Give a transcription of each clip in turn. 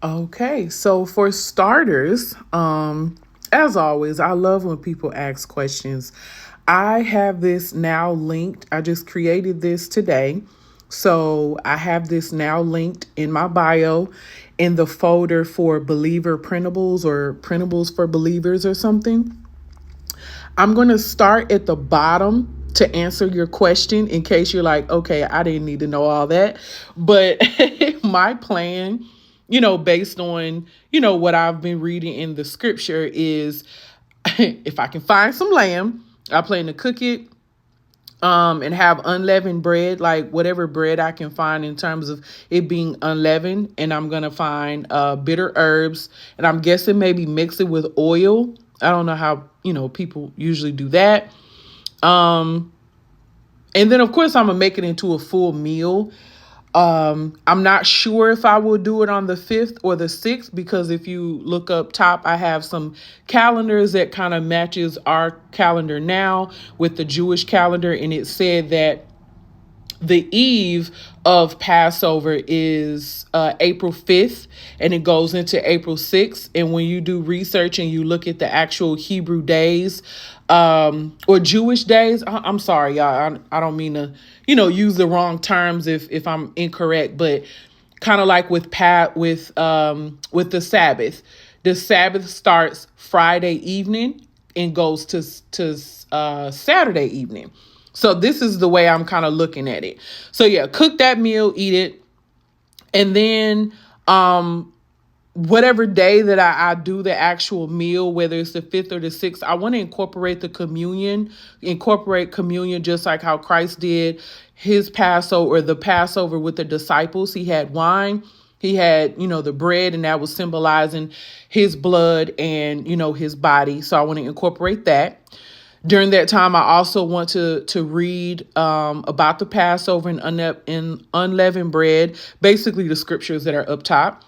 Okay, so for starters, as always, I love when people ask questions. I have this now linked. I just created this today. So I have this now linked in my bio in the folder for believer printables or printables for believers or something. I'm going to start at the bottom to answer your question in case you're like, okay, I didn't need to know all that. But my plan, based on, what I've been reading in the scripture is if I can find some lamb, I plan to cook it and have unleavened bread, like whatever bread I can find in terms of it being unleavened. And I'm going to find bitter herbs. And I'm guessing maybe mix it with oil. I don't know how, people usually do that. Um, and then, of course, I'm going to make it into a full meal. I'm not sure if I will do it on the 5th or the 6th, because if you look up top, I have some calendars that kind of matches our calendar now with the Jewish calendar. And it said that the eve of Passover is April 5th and it goes into April 6th. And when you do research and you look at the actual Hebrew days or Jewish days, I'm sorry, y'all. I don't mean to, use the wrong terms if I'm incorrect, but kind of like with the Sabbath. The Sabbath starts Friday evening and goes to Saturday evening. So this is the way I'm kind of looking at it. So yeah, cook that meal, eat it. And then whatever day that I do the actual meal, whether it's the 5th or the 6th, I want to incorporate communion just like how Christ did his Passover or the Passover with the disciples. He had wine. He had, the bread, and that was symbolizing his blood and, his body. So I want to incorporate that. During that time, I also want to read about the Passover and unleavened bread, basically the scriptures that are up top.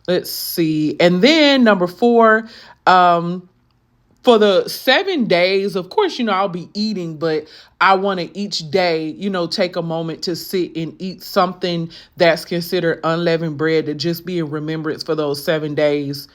Let's see. And then number 4, for the 7 days, of course, I'll be eating, but I want to each day, take a moment to sit and eat something that's considered unleavened bread to just be in remembrance for those 7 days.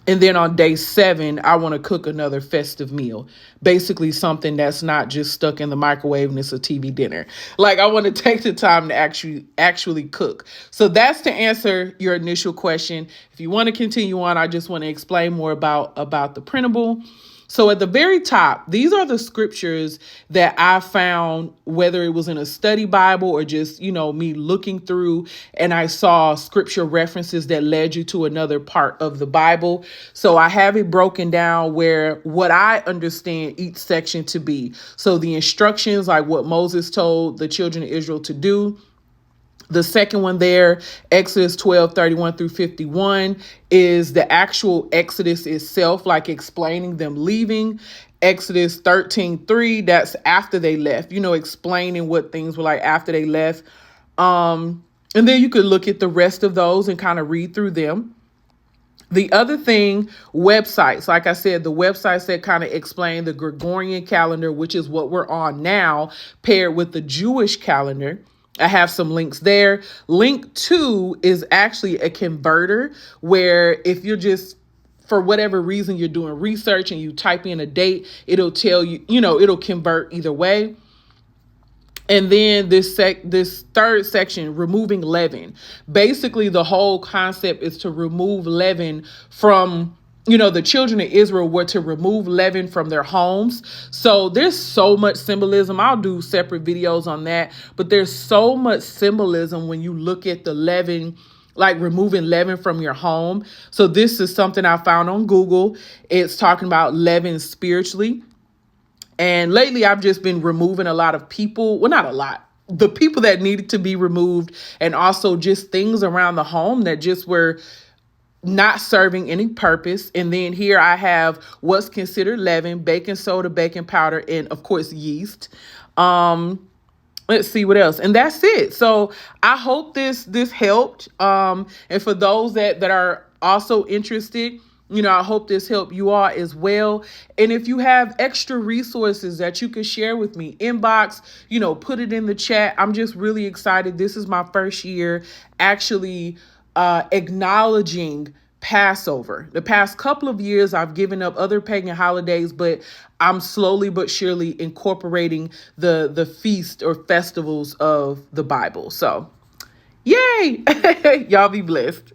And then on day 7, I want to cook another festive meal. Basically something that's not just stuck in the microwave and it's a TV dinner. Like I want to take the time to actually cook. So that's to answer your initial question. If you want to continue on, I just want to explain more about the printable. So at the very top, these are the scriptures that I found, whether it was in a study Bible or just, me looking through, and I saw scripture references that led you to another part of the Bible. So I have it broken down where what I understand each section to be. So the instructions, like what Moses told the children of Israel to do. The second one there, Exodus 12:31 through 51, is the actual Exodus itself, like explaining them leaving. Exodus 13:3, that's after they left, explaining what things were like after they left. And then you could look at the rest of those and kind of read through them. The other thing, websites, like I said, the websites that kind of explain the Gregorian calendar, which is what we're on now, paired with the Jewish calendar. I have some links there. Link 2 is actually a converter where if you're just, for whatever reason, you're doing research and you type in a date, it'll tell you, it'll convert either way. And then this third section, removing leaven. Basically, the whole concept is to remove leaven from, the children of Israel were to remove leaven from their homes. So there's so much symbolism. I'll do separate videos on that. But there's so much symbolism when you look at the leaven, like removing leaven from your home. So this is something I found on Google. It's talking about leaven spiritually. And lately, I've just been removing a lot of people. Well, not a lot. The people that needed to be removed, and also just things around the home that just were not serving any purpose. And then here I have what's considered leaven, baking soda, baking powder, and of course, yeast. Let's see what else. And that's it. So I hope this helped. And for those that are also interested, I hope this helped you all as well. And if you have extra resources that you could share with me, inbox, put it in the chat. I'm just really excited. This is my first year actually acknowledging Passover. The past couple of years, I've given up other pagan holidays, but I'm slowly but surely incorporating the feast or festivals of the Bible. So, yay! Y'all be blessed.